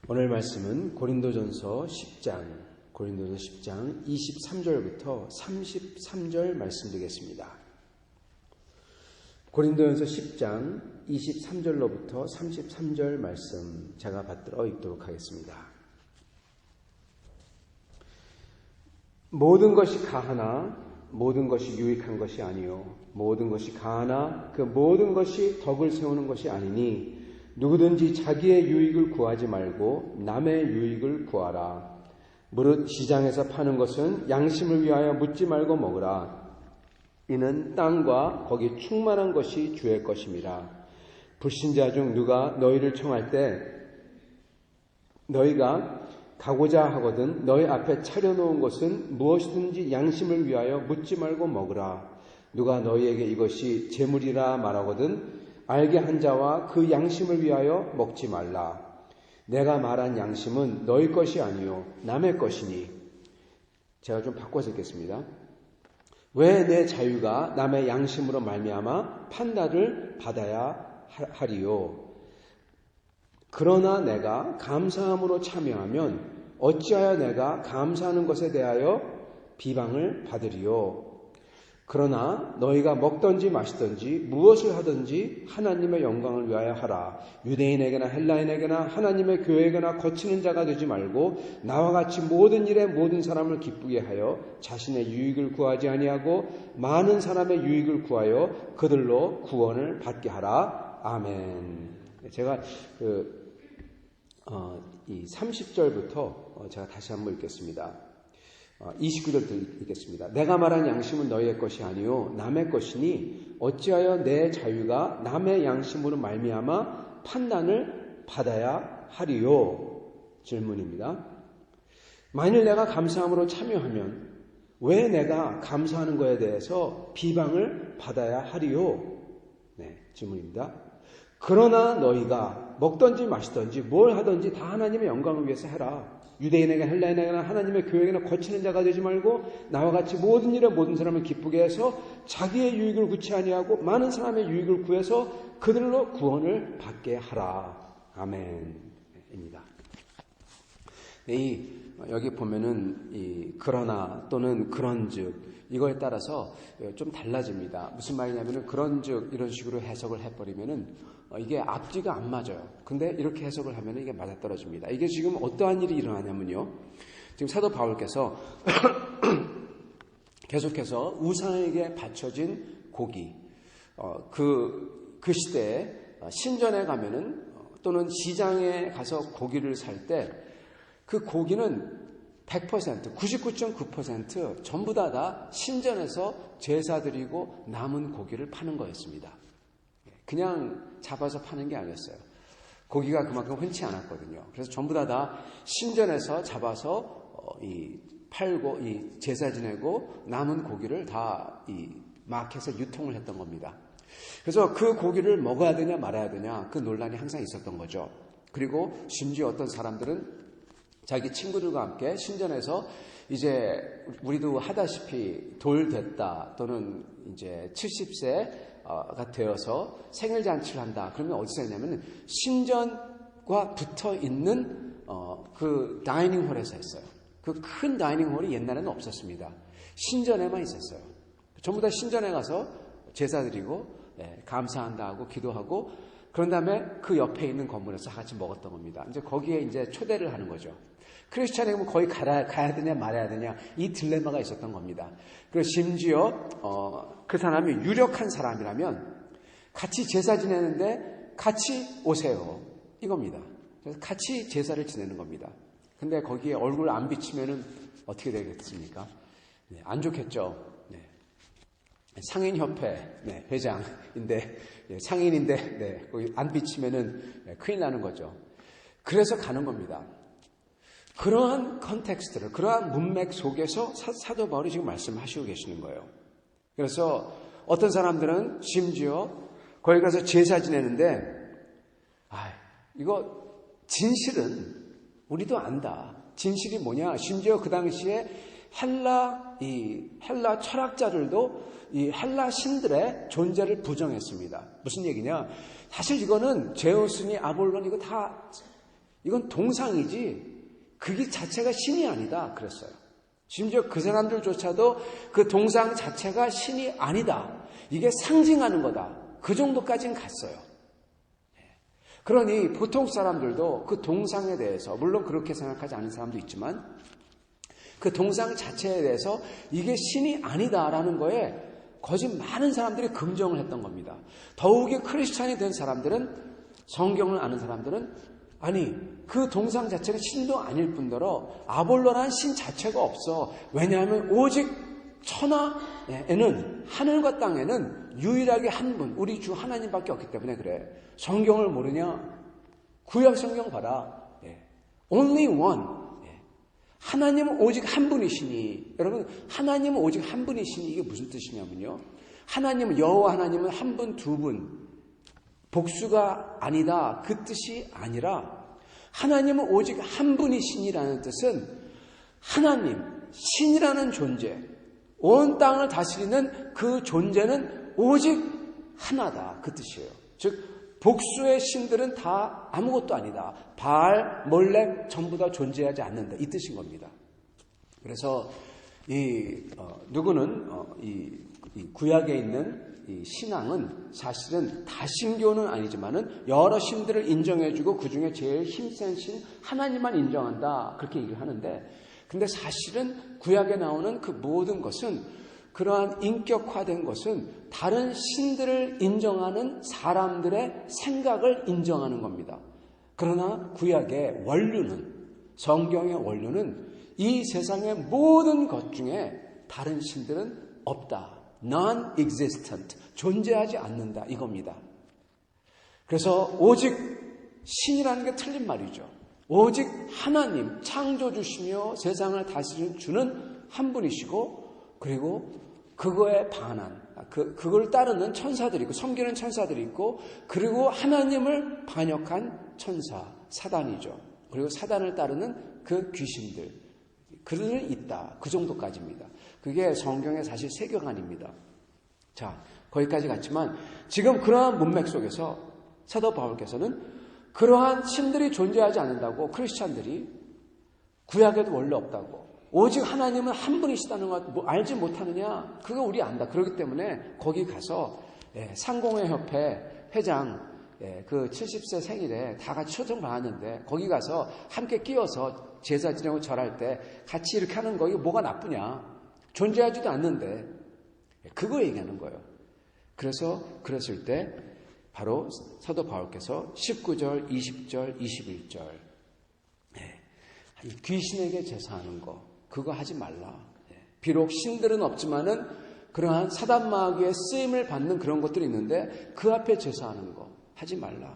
오늘 말씀은 고린도전서 10장 23절부터 33절 말씀 드리겠습니다. 고린도전서 10장 23절로부터 33절 말씀 제가 받들어 읽도록 하겠습니다. 모든 것이 가하나 모든 것이 유익한 것이 아니요 모든 것이 가하나 그 모든 것이 덕을 세우는 것이 아니니 누구든지 자기의 유익을 구하지 말고 남의 유익을 구하라. 무릇 시장에서 파는 것은 양심을 위하여 묻지 말고 먹으라. 이는 땅과 거기 충만한 것이 주의 것임이라. 불신자 중 누가 너희를 청할 때 너희가 가고자 하거든 너희 앞에 차려놓은 것은 무엇이든지 양심을 위하여 묻지 말고 먹으라. 누가 너희에게 이것이 재물이라 말하거든 알게 한 자와 그 양심을 위하여 먹지 말라. 내가 말한 양심은 너희 것이 아니요 남의 것이니. 제가 좀 바꿔서 읽겠습니다. 왜 내 자유가 남의 양심으로 말미암아 판단을 받아야 하리요. 그러나 내가 감사함으로 참여하면 어찌하여 내가 감사하는 것에 대하여 비방을 받으리요. 그러나 너희가 먹든지 마시든지 무엇을 하든지 하나님의 영광을 위하여 하라. 유대인에게나 헬라인에게나 하나님의 교회에게나 거치는 자가 되지 말고 나와 같이 모든 일에 모든 사람을 기쁘게 하여 자신의 유익을 구하지 아니하고 많은 사람의 유익을 구하여 그들로 구원을 받게 하라. 아멘. 제가 이 30절부터 제가 다시 한번 읽겠습니다. 29절 읽겠습니다. 내가 말한 양심은 너희의 것이 아니요 남의 것이니 어찌하여 내 자유가 남의 양심으로 말미암아 판단을 받아야 하리요. 질문입니다. 만일 내가 감사함으로 참여하면 왜 내가 감사하는 것에 대해서 비방을 받아야 하리요? 네, 질문입니다. 그러나 너희가 먹든지 마시든지 뭘 하든지 다 하나님의 영광을 위해서 해라. 유대인에게 헬라인에게나 하나님의 교회에게나 거치는 자가 되지 말고 나와 같이 모든 일에 모든 사람을 기쁘게 해서 자기의 유익을 구치 아니하고 많은 사람의 유익을 구해서 그들로 구원을 받게 하라. 아멘입니다. 여기 보면은 그러나 또는 그런즉 이거에 따라서 좀 달라집니다. 무슨 말이냐면은 그런즉 이런 식으로 해석을 해버리면은 이게 앞뒤가 안 맞아요. 근데 이렇게 해석을 하면 이게 맞아떨어집니다. 이게 지금 어떠한 일이 일어나냐면요. 지금 사도 바울께서 계속해서 우상에게 바쳐진 고기, 그 시대에 신전에 가면은 또는 시장에 가서 고기를 살 때 그 고기는 100%, 99.9% 전부 다 신전에서 제사 드리고 남은 고기를 파는 거였습니다. 그냥 잡아서 파는 게 아니었어요. 고기가 그만큼 흔치 않았거든요. 그래서 전부 다 신전에서 잡아서 팔고 제사 지내고 남은 고기를 다 마켓에 유통을 했던 겁니다. 그래서 그 고기를 먹어야 되냐 말아야 되냐 그 논란이 항상 있었던 거죠. 그리고 심지어 어떤 사람들은 자기 친구들과 함께 신전에서 이제 우리도 하다시피 돌 됐다 또는 이제 70세가 되어서 생일 잔치를 한다. 그러면 어디서 했냐면 신전과 붙어 있는 그 다이닝홀에서 했어요. 그 큰 다이닝홀이 옛날에는 없었습니다. 신전에만 있었어요. 전부 다 신전에 가서 제사 드리고 감사한다 하고 기도하고 그런 다음에 그 옆에 있는 건물에서 같이 먹었던 겁니다. 이제 거기에 이제 초대를 하는 거죠. 크리스찬이면 거의 가야 되냐 말아야 되냐 이 딜레마가 있었던 겁니다. 그리고 심지어 그 사람이 유력한 사람이라면 같이 제사 지내는데 같이 오세요 이겁니다. 그래서 같이 제사를 지내는 겁니다. 근데 거기에 얼굴 안 비치면은 어떻게 되겠습니까? 네, 안 좋겠죠. 네. 상인협회 회장인데 상인인데 거기 안 비치면은 큰일 나는 거죠. 그래서 가는 겁니다. 그러한 컨텍스트를 그러한 문맥 속에서 사도 바울이 지금 말씀하시고 계시는 거예요. 그래서 어떤 사람들은 심지어 거기 가서 제사 지내는데 이거 진실은 우리도 안다. 진실이 뭐냐? 심지어 그 당시에 헬라 철학자들도 이 헬라 신들의 존재를 부정했습니다. 무슨 얘기냐? 사실 이거는 제우스니 아볼론 이건 동상이지 그게 자체가 신이 아니다 그랬어요. 심지어 그 사람들조차도 그 동상 자체가 신이 아니다. 이게 상징하는 거다. 그 정도까지는 갔어요. 그러니 보통 사람들도 그 동상에 대해서 물론 그렇게 생각하지 않은 사람도 있지만 그 동상 자체에 대해서 이게 신이 아니다라는 거에 거짓 많은 사람들이 긍정을 했던 겁니다. 더욱이 크리스찬이 된 사람들은 성경을 아는 사람들은 아니 그 동상 자체는 신도 아닐 뿐더러 아볼로라는 신 자체가 없어. 왜냐하면 오직 천하에는 하늘과 땅에는 유일하게 한 분 우리 주 하나님밖에 없기 때문에 그래. 성경을 모르냐? 구약 성경 봐라. Only one. 하나님은 오직 한 분이시니 여러분 하나님은 오직 한 분이시니 이게 무슨 뜻이냐면요. 하나님은 여호와 하나님은 한 분, 두 분 복수가 아니다. 그 뜻이 아니라 하나님은 오직 한 분이시니라는 뜻은 하나님, 신이라는 존재, 온 땅을 다스리는 그 존재는 오직 하나다. 그 뜻이에요. 즉 복수의 신들은 다 아무것도 아니다. 바알, 몰렉 전부 다 존재하지 않는다. 이 뜻인 겁니다. 그래서 누구는 이 구약에 있는 이 신앙은 사실은 다신교는 아니지만은 여러 신들을 인정해주고 그 중에 제일 힘센 신 하나님만 인정한다 그렇게 얘기를 하는데, 근데 사실은 구약에 나오는 그 모든 것은 그러한 인격화된 것은 다른 신들을 인정하는 사람들의 생각을 인정하는 겁니다. 그러나 구약의 원류는 성경의 원류는 이 세상의 모든 것 중에 다른 신들은 없다. non-existent, 존재하지 않는다 이겁니다. 그래서 오직 신이라는 게 틀린 말이죠. 오직 하나님, 창조주시며 세상을 다스리는 주는 한 분이시고 그리고 그거에 반한, 그걸 따르는 천사들이 있고 섬기는 천사들이 있고 그리고 하나님을 반역한 천사, 사단이죠. 그리고 사단을 따르는 그 귀신들, 그들은 있다. 그 정도까지입니다. 그게 성경의 사실 세계관입니다. 자, 거기까지 갔지만 지금 그러한 문맥 속에서 사도 바울께서는 그러한 신들이 존재하지 않는다고 크리스찬들이 구약에도 원래 없다고 오직 하나님은 한 분이시다는 것 알지 못하느냐? 그거 우리 안다. 그렇기 때문에 거기 가서 상공회 협회 회장 그 70세 생일에 다 같이 초청 받았는데 거기 가서 함께 끼어서 제사 지내고 절할 때 같이 이렇게 하는 거 이게 뭐가 나쁘냐? 존재하지도 않는데 그거 얘기하는 거예요. 그래서 그랬을 때 바로 사도 바울께서 19절, 20절, 21절 귀신에게 제사하는 거 그거 하지 말라. 비록 신들은 없지만은 그러한 사단 마귀의 쓰임을 받는 그런 것들이 있는데 그 앞에 제사하는 거 하지 말라.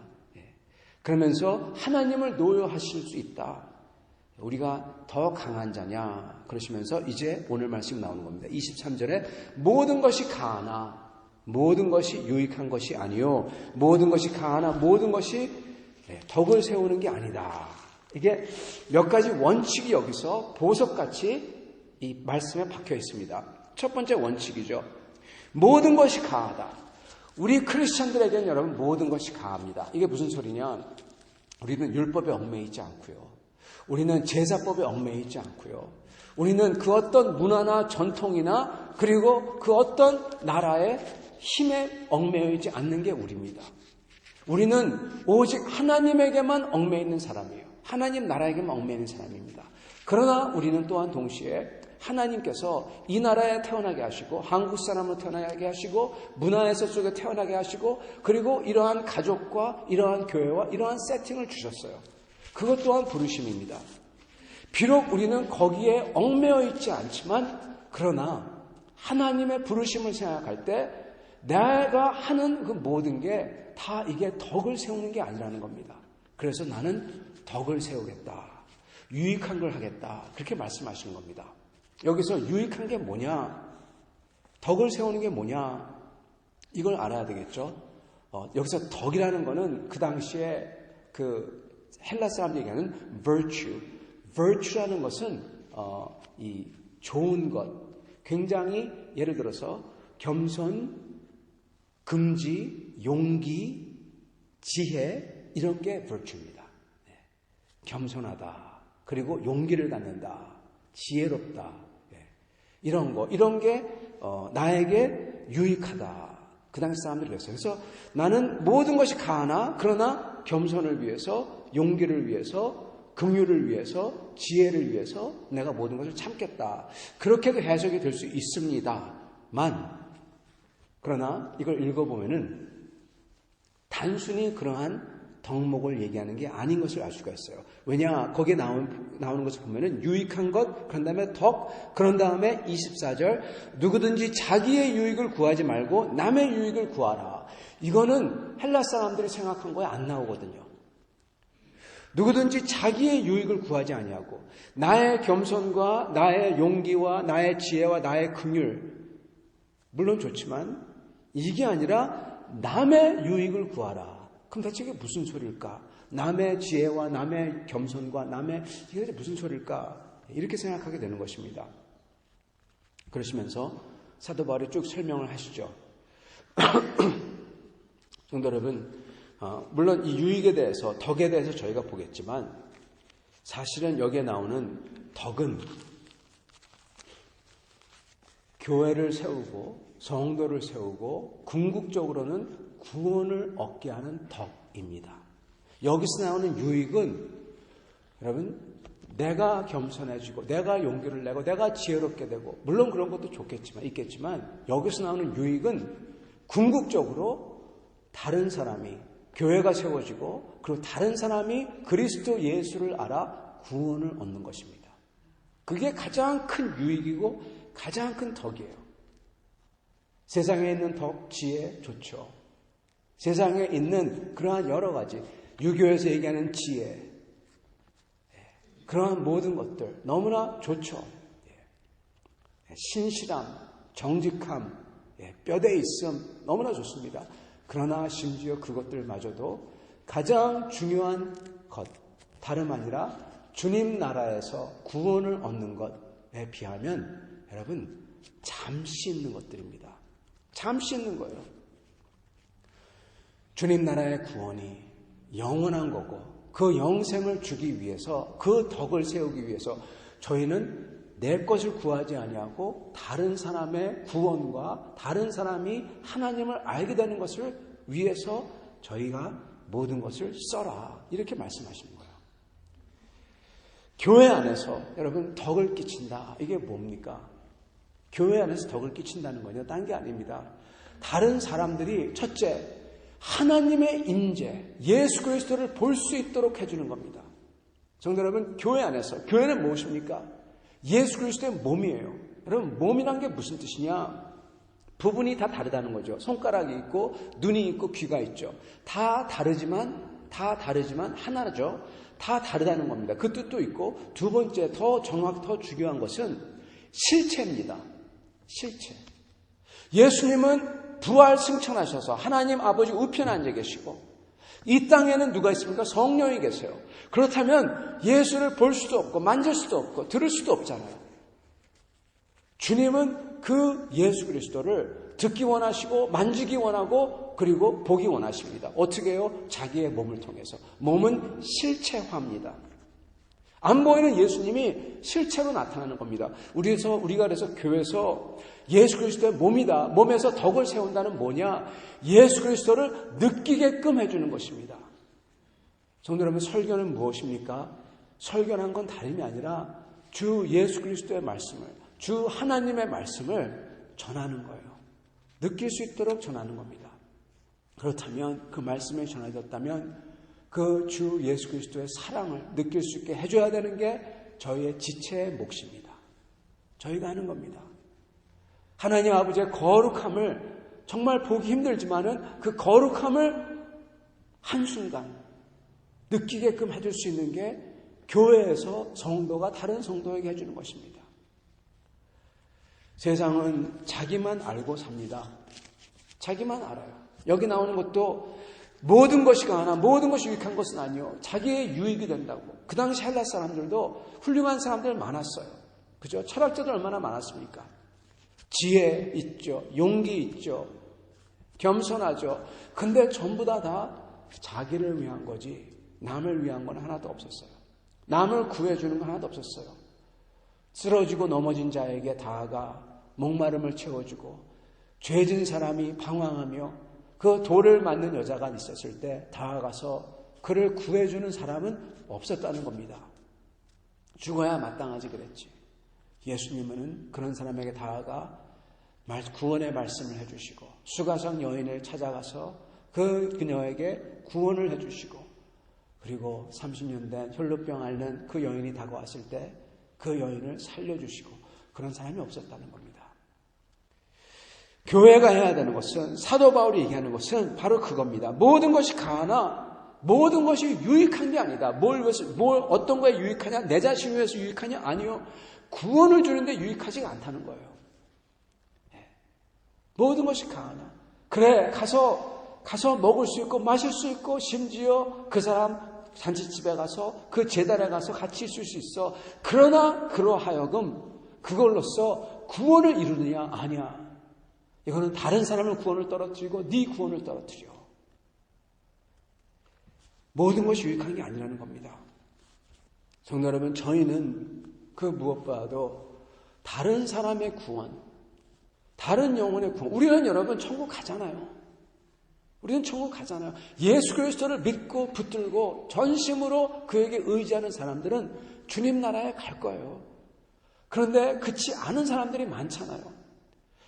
그러면서 하나님을 노여하실 수 있다. 우리가 더 강한 자냐 그러시면서 이제 오늘 말씀 나오는 겁니다. 23절에 모든 것이 가하나 모든 것이 유익한 것이 아니요 모든 것이 가하나 모든 것이 덕을 세우는 게 아니다. 이게 몇 가지 원칙이 여기서 보석같이 이 말씀에 박혀 있습니다. 첫 번째 원칙이죠. 모든 것이 가하다. 우리 크리스천들에게는 여러분 모든 것이 가합니다. 이게 무슨 소리냐? 우리는 율법에 얽매이지 있지 않고요. 우리는 제사법에 얽매이지 있지 않고요. 우리는 그 어떤 문화나 전통이나 그리고 그 어떤 나라의 힘에 얽매이지 않는 게 우리입니다. 우리는 오직 하나님에게만 얽매여 있는 사람이에요. 하나님 나라에게만 얽매여 있는 사람입니다. 그러나 우리는 또한 동시에 하나님께서 이 나라에 태어나게 하시고 한국 사람으로 태어나게 하시고 문화에서 속에 태어나게 하시고 그리고 이러한 가족과 이러한 교회와 이러한 세팅을 주셨어요. 그것 또한 부르심입니다. 비록 우리는 거기에 얽매여 있지 않지만 그러나 하나님의 부르심을 생각할 때 내가 하는 그 모든 게 다 이게 덕을 세우는 게 아니라는 겁니다. 그래서 나는 덕을 세우겠다. 유익한 걸 하겠다. 그렇게 말씀하시는 겁니다. 여기서 유익한 게 뭐냐? 덕을 세우는 게 뭐냐? 이걸 알아야 되겠죠. 여기서 덕이라는 거는 그 당시에 그 헬라 사람들이 얘기하는 virtue라는 것은 이 좋은 것, 굉장히 예를 들어서 겸손, 긍지, 용기, 지혜 이런 게 virtue입니다. 겸손하다. 그리고 용기를 갖는다. 지혜롭다. 이런 게 나에게 유익하다. 그 당시 사람들이 그랬어요. 그래서 나는 모든 것이 가하나 그러나 겸손을 위해서, 용기를 위해서, 긍휼을 위해서, 지혜를 위해서 내가 모든 것을 참겠다. 그렇게도 해석이 될 수 있습니다만 그러나 이걸 읽어보면은 단순히 그러한 덕목을 얘기하는 게 아닌 것을 알 수가 있어요. 왜냐? 거기에 나오는 것을 보면은 유익한 것, 그런 다음에 덕, 그런 다음에 24절 누구든지 자기의 유익을 구하지 말고 남의 유익을 구하라. 이거는 헬라 사람들이 생각한 거에 안 나오거든요. 누구든지 자기의 유익을 구하지 아니하고 나의 겸손과 나의 용기와 나의 지혜와 나의 긍휼 물론 좋지만 이게 아니라 남의 유익을 구하라. 그럼 대체 이게 무슨 소리일까? 남의 지혜와 남의 겸손과 남의 이게 무슨 소리일까? 이렇게 생각하게 되는 것입니다. 그러시면서 사도 바울이 쭉 설명을 하시죠. 성도 여러분, 물론 이 유익에 대해서 덕에 대해서 저희가 보겠지만 사실은 여기에 나오는 덕은 교회를 세우고 성도를 세우고 궁극적으로는 구원을 얻게 하는 덕입니다. 여기서 나오는 유익은 여러분 내가 겸손해지고 내가 용기를 내고 내가 지혜롭게 되고 물론 그런 것도 있겠지만 여기서 나오는 유익은 궁극적으로 다른 사람이 교회가 세워지고 그리고 다른 사람이 그리스도 예수를 알아 구원을 얻는 것입니다. 그게 가장 큰 유익이고 가장 큰 덕이에요. 세상에 있는 덕, 지혜 좋죠. 세상에 있는 그러한 여러 가지 유교에서 얘기하는 지혜 그러한 모든 것들 너무나 좋죠. 신실함, 정직함, 뼈대 있음 너무나 좋습니다. 그러나 심지어 그것들마저도 가장 중요한 것 다름 아니라 주님 나라에서 구원을 얻는 것에 비하면 여러분 잠시 있는 것들입니다. 잠시 있는 거예요. 주님 나라의 구원이 영원한 거고 그 영생을 주기 위해서 그 덕을 세우기 위해서 저희는 내 것을 구하지 아니하고 다른 사람의 구원과 다른 사람이 하나님을 알게 되는 것을 위해서 저희가 모든 것을 써라 이렇게 말씀하시는 거예요. 교회 안에서 여러분 덕을 끼친다. 이게 뭡니까? 교회 안에서 덕을 끼친다는 거냐? 딴 게 아닙니다. 다른 사람들이 첫째 하나님의 임재 예수 그리스도를 볼 수 있도록 해주는 겁니다. 성도 여러분 교회 안에서 교회는 무엇입니까? 예수 그리스도의 몸이에요. 여러분 몸이란 게 무슨 뜻이냐? 부분이 다 다르다는 거죠. 손가락이 있고 눈이 있고 귀가 있죠. 다 다르지만 하나죠. 다 다르다는 겁니다. 그 뜻도 있고 두 번째 더 중요한 것은 실체입니다. 실체. 예수님은 부활 승천하셔서 하나님 아버지 우편에 앉아 계시고 이 땅에는 누가 있습니까? 성령이 계세요. 그렇다면 예수를 볼 수도 없고 만질 수도 없고 들을 수도 없잖아요. 주님은 그 예수 그리스도를 듣기 원하시고 만지기 원하고 그리고 보기 원하십니다. 어떻게 해요? 자기의 몸을 통해서. 몸은 실체화입니다. 안 보이는 예수님이 실체로 나타나는 겁니다. 우리가 그래서 교회에서 예수 그리스도의 몸이다. 몸에서 덕을 세운다는 뭐냐? 예수 그리스도를 느끼게끔 해주는 것입니다. 성도 여러분, 설교는 무엇입니까? 설교란 건 다름이 아니라 주 예수 그리스도의 말씀을, 주 하나님의 말씀을 전하는 거예요. 느낄 수 있도록 전하는 겁니다. 그렇다면 그 말씀이 전해졌다면 그 주 예수 그리스도의 사랑을 느낄 수 있게 해줘야 되는 게 저희의 지체의 몫입니다. 저희가 하는 겁니다. 하나님 아버지의 거룩함을 정말 보기 힘들지만은 그 거룩함을 한순간 느끼게끔 해줄 수 있는 게 교회에서 성도가 다른 성도에게 해주는 것입니다. 세상은 자기만 알고 삽니다. 자기만 알아요. 여기 나오는 것도 모든 것이 가하나 모든 것이 유익한 것은 아니요. 자기의 유익이 된다고. 그 당시 헬라 사람들도 훌륭한 사람들 많았어요. 그죠? 철학자들 얼마나 많았습니까? 지혜 있죠. 용기 있죠. 겸손하죠. 근데 전부 다 자기를 위한 거지 남을 위한 건 하나도 없었어요. 남을 구해주는 건 하나도 없었어요. 쓰러지고 넘어진 자에게 다가가 목마름을 채워주고 죄진 사람이 방황하며 그 돌을 맞는 여자가 있었을 때 다가가서 그를 구해주는 사람은 없었다는 겁니다. 죽어야 마땅하지 그랬지. 예수님은 그런 사람에게 다가가 구원의 말씀을 해주시고 수가성 여인을 찾아가서 그 그녀에게 구원을 해주시고 그리고 30년 된 혈루병 앓는 그 여인이 다가왔을 때 그 여인을 살려주시고 그런 사람이 없었다는 겁니다. 교회가 해야 되는 것은 사도 바울이 얘기하는 것은 바로 그겁니다. 모든 것이 가하나 모든 것이 유익한 게 아니다. 어떤 거에 유익하냐? 내 자신을 위해서 유익하냐? 아니요. 구원을 주는데 유익하지가 않다는 거예요. 모든 것이 가하나. 그래 가서 먹을 수 있고 마실 수 있고 심지어 그 사람 잔치집에 가서 그 제단에 가서 같이 있을 수 있어. 그러나 그러하여금 그걸로써 구원을 이루느냐? 아니야. 이거는 다른 사람의 구원을 떨어뜨리고 네 구원을 떨어뜨려. 모든 것이 유익한 게 아니라는 겁니다. 성도 여러분, 저희는 그 무엇보다도 다른 사람의 구원, 다른 영혼의 구원. 우리는 여러분 천국 가잖아요. 우리는 천국 가잖아요. 예수 그리스도를 믿고 붙들고 전심으로 그에게 의지하는 사람들은 주님 나라에 갈 거예요. 그런데 그렇지 않은 사람들이 많잖아요.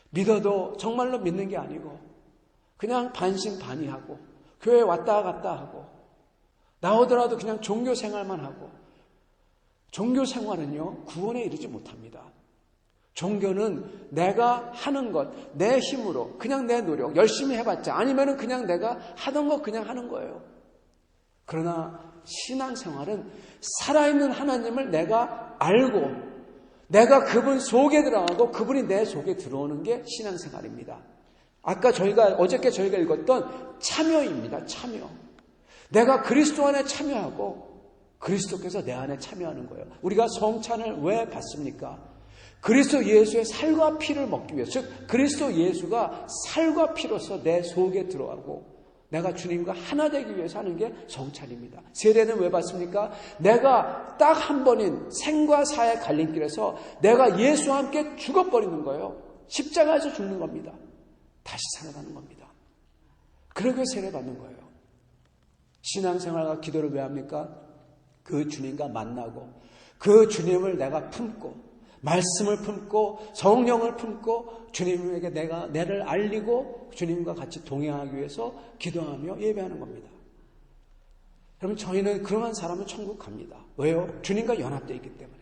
믿어도 정말로 믿는 게 아니고 그냥 반신반의하고 교회 왔다 갔다 하고 나오더라도 그냥 종교 생활만 하고 종교 생활은요 구원에 이르지 못합니다. 종교는 내가 하는 것, 내 힘으로 그냥 내 노력 열심히 해봤자 아니면은 그냥 내가 하던 거 그냥 하는 거예요. 그러나 신앙생활은 살아있는 하나님을 내가 알고 내가 그분 속에 들어가고 그분이 내 속에 들어오는 게 신앙생활입니다. 어저께 저희가 읽었던 참여입니다. 참여. 내가 그리스도 안에 참여하고 그리스도께서 내 안에 참여하는 거예요. 우리가 성찬을 왜 받습니까? 그리스도 예수의 살과 피를 먹기 위해서, 즉 그리스도 예수가 살과 피로서 내 속에 들어가고 내가 주님과 하나 되기 위해서 하는 게 성찬입니다. 세례는 왜 받습니까? 내가 딱 한 번인 생과 사의 갈림길에서 내가 예수와 함께 죽어버리는 거예요. 십자가에서 죽는 겁니다. 다시 살아나는 겁니다. 그러게 세례 받는 거예요. 신앙생활과 기도를 왜 합니까? 그 주님과 만나고 그 주님을 내가 품고 말씀을 품고 성령을 품고 주님에게 내를 알리고 주님과 같이 동행하기 위해서 기도하며 예배하는 겁니다. 여러분 저희는 그러한 사람은 천국 갑니다. 왜요? 주님과 연합되어 있기 때문에.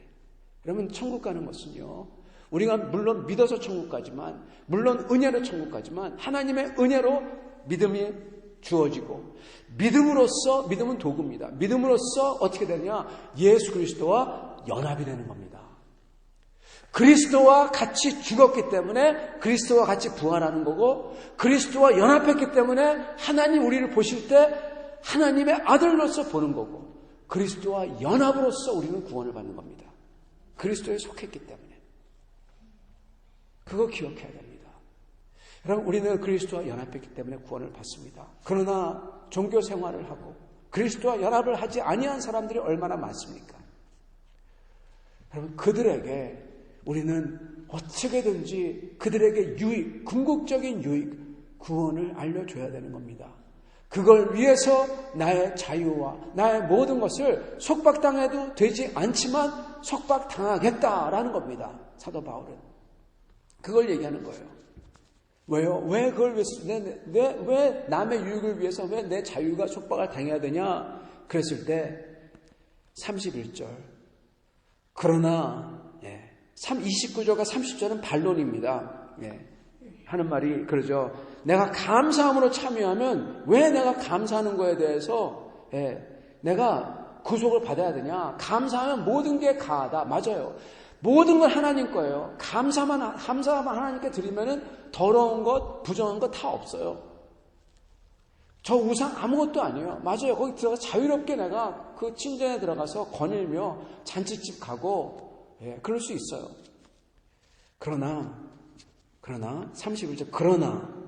여러분 천국 가는 것은요. 우리가 물론 믿어서 천국 가지만 물론 은혜로 천국 가지만 하나님의 은혜로 믿음이 주어지고 믿음은 도구입니다. 믿음으로써 어떻게 되냐? 예수 그리스도와 연합이 되는 겁니다. 그리스도와 같이 죽었기 때문에 그리스도와 같이 부활하는 거고, 그리스도와 연합했기 때문에 하나님 우리를 보실 때 하나님의 아들로서 보는 거고, 그리스도와 연합으로서 우리는 구원을 받는 겁니다. 그리스도에 속했기 때문에. 그거 기억해야 됩니다. 여러분, 우리는 그리스도와 연합했기 때문에 구원을 받습니다. 그러나 종교 생활을 하고 그리스도와 연합을 하지 아니한 사람들이 얼마나 많습니까? 여러분, 그들에게 우리는 어떻게든지 그들에게 유익, 궁극적인 유익, 구원을 알려줘야 되는 겁니다. 그걸 위해서 나의 자유와 나의 모든 것을 속박당해도 되지 않지만 속박당하겠다라는 겁니다. 사도 바울은. 그걸 얘기하는 거예요. 왜요? 왜 그걸 위해서, 왜 남의 유익을 위해서 왜 내 자유가 속박을 당해야 되냐? 그랬을 때 31절. 그러나 29절과 30절은 반론입니다. 하는 말이 그러죠. 내가 감사함으로 참여하면 왜 내가 감사하는 거에 대해서 내가 구속을 받아야 되냐? 감사하면 모든 게 가하다. 맞아요. 모든 건 하나님 거예요. 감사만 하나님께 드리면은 더러운 것, 부정한 것 다 없어요. 저 우상 아무것도 아니에요. 맞아요. 거기 들어가 자유롭게 내가 그 침전에 들어가서 거닐며 잔치집 가고 그럴 수 있어요. 그러나 31절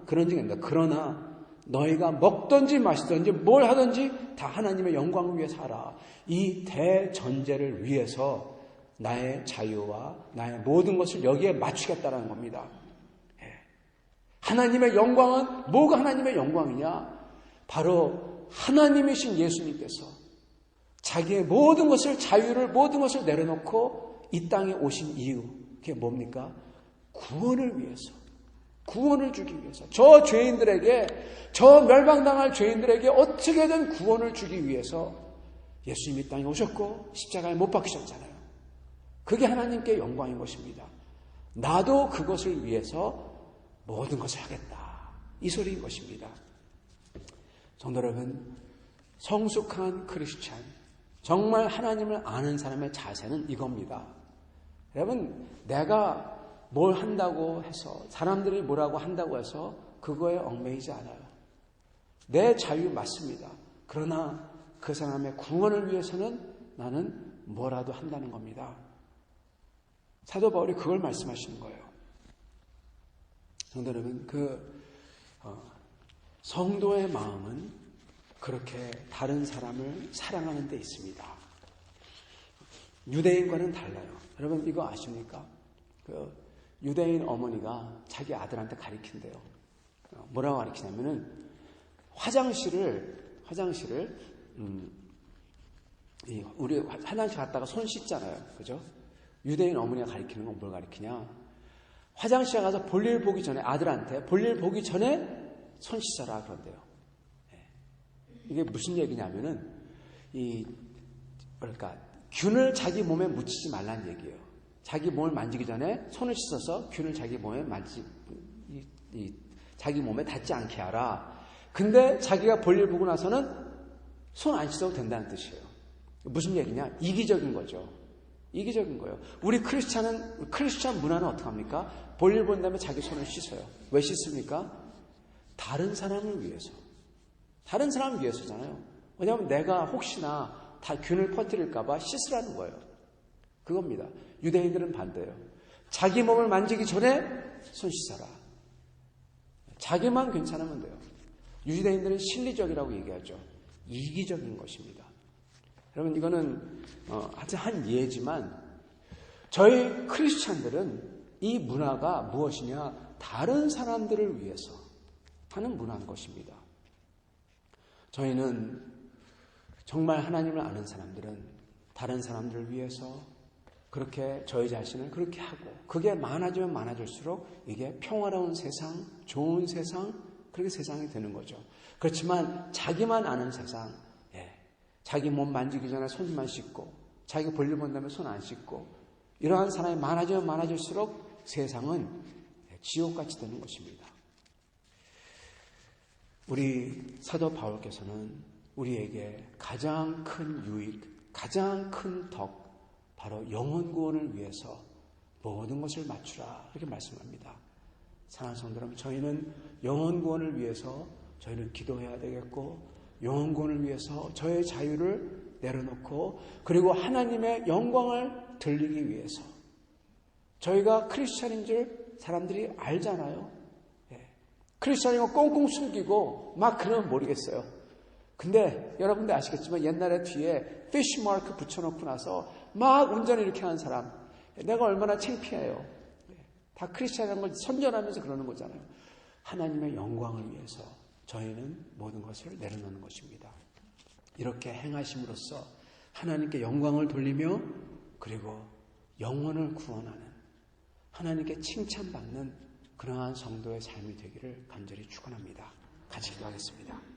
그런 증입니다. 그러나 너희가 먹든지 마시든지 뭘 하든지 다 하나님의 영광을 위해서 하라. 이 대전제를 위해서 나의 자유와 나의 모든 것을 여기에 맞추겠다는 겁니다. 하나님의 영광은 뭐가 하나님의 영광이냐? 바로 하나님이신 예수님께서 자기의 모든 것을, 자유를, 모든 것을 내려놓고 이 땅에 오신 이유, 그게 뭡니까? 구원을 위해서, 구원을 주기 위해서, 저 죄인들에게, 저 멸망당할 죄인들에게 어떻게든 구원을 주기 위해서 예수님이 이 땅에 오셨고 십자가에 못 박히셨잖아요. 그게 하나님께 영광인 것입니다. 나도 그것을 위해서 모든 것을 하겠다, 이 소리인 것입니다. 성도 여러분, 성숙한 크리스찬, 정말 하나님을 아는 사람의 자세는 이겁니다. 여러분, 내가 뭘 한다고 해서, 사람들이 뭐라고 한다고 해서 그거에 얽매이지 않아요. 내 자유 맞습니다. 그러나 그 사람의 구원을 위해서는 나는 뭐라도 한다는 겁니다. 사도 바울이 그걸 말씀하시는 거예요. 성도 여러분, 성도의 마음은 그렇게 다른 사람을 사랑하는 데 있습니다. 유대인과는 달라요. 여러분, 이거 아십니까? 유대인 어머니가 자기 아들한테 가르친대요. 뭐라고 가르치냐면은 화장실을 우리 화장실 갔다가 손 씻잖아요. 그죠? 유대인 어머니가 가르치는 건 뭘 가르치냐? 화장실에 가서 볼일 보기 전에, 아들한테 볼일 보기 전에 손 씻어라 그런대요. 이게 무슨 얘기냐면은 균을 자기 몸에 묻히지 말라는 얘기예요. 자기 몸을 만지기 전에 손을 씻어서 균을 자기 몸에 자기 몸에 닿지 않게 하라. 근데 자기가 볼일 보고 나서는 손 안 씻어도 된다는 뜻이에요. 무슨 얘기냐? 이기적인 거죠. 이기적인 거예요. 우리 크리스찬 문화는 어떻게 합니까? 볼일 본 다음에 자기 손을 씻어요. 왜 씻습니까? 다른 사람을 위해서. 다른 사람을 위해서잖아요. 왜냐하면 내가 혹시나 다 균을 퍼뜨릴까봐 씻으라는 거예요. 그겁니다. 유대인들은 반대예요. 자기 몸을 만지기 전에 손 씻어라. 자기만 괜찮으면 돼요. 유대인들은 실리적이라고 얘기하죠. 이기적인 것입니다. 여러분, 이거는 아주 한 예지만 저희 크리스찬들은 이 문화가 무엇이냐? 다른 사람들을 위해서 하는 문화인 것입니다. 저희는 정말 하나님을 아는 사람들은 다른 사람들을 위해서 그렇게 저희 자신을 그렇게 하고, 그게 많아지면 많아질수록 이게 평화로운 세상, 좋은 세상, 그렇게 세상이 되는 거죠. 그렇지만 자기만 아는 세상, 자기 몸 만지기 전에 손만 씻고, 자기 볼일 본 다음에 손 안 씻고, 이러한 사람이 많아지면 많아질수록 세상은 지옥같이 되는 것입니다. 우리 사도 바울께서는 우리에게 가장 큰 유익, 가장 큰 덕, 바로 영혼 구원을 위해서 모든 것을 맞추라 이렇게 말씀합니다. 사랑하는 성도 여러분, 저희는 영혼 구원을 위해서 저희는 기도해야 되겠고, 영혼 구원을 위해서 저의 자유를 내려놓고, 그리고 하나님의 영광을 들리기 위해서 저희가 크리스찬인 줄 사람들이 알잖아요. 크리스찬인 거 꽁꽁 숨기고 막 그러면 모르겠어요. 근데 여러분들 아시겠지만 옛날에 뒤에 피쉬 마크 붙여놓고 나서 막 운전 이렇게 하는 사람, 내가 얼마나 창피해요. 다 크리스찬이라는 걸 선전하면서 그러는 거잖아요. 하나님의 영광을 위해서 저희는 모든 것을 내려놓는 것입니다. 이렇게 행하심으로써 하나님께 영광을 돌리며 그리고 영혼을 구원하는, 하나님께 칭찬받는 그러한 성도의 삶이 되기를 간절히 축원합니다. 같이 기도하겠습니다.